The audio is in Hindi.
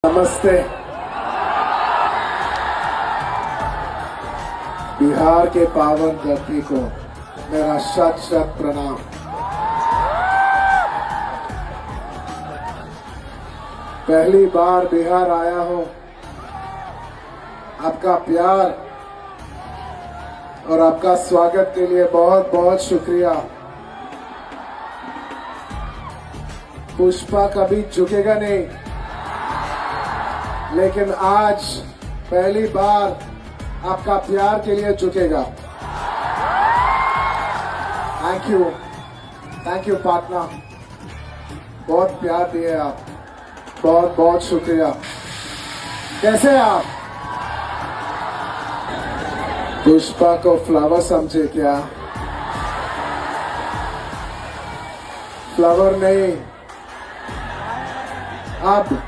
नमस्ते। बिहार के पावन धरती को मेरा शत शत प्रणाम। पहली बार बिहार आया हूं। आपका प्यार और आपका स्वागत के लिए बहुत बहुत शुक्रिया। पुष्पा कभी झुकेगा नहीं, लेकिन आज पहली बार आपका प्यार के लिए झुकेगा। थैंक यू पार्टनर, बहुत प्यार दिए आप, बहुत बहुत शुक्रिया। कैसे आप? पुष्पा को फ्लावर समझे क्या? फ्लावर नहीं, अब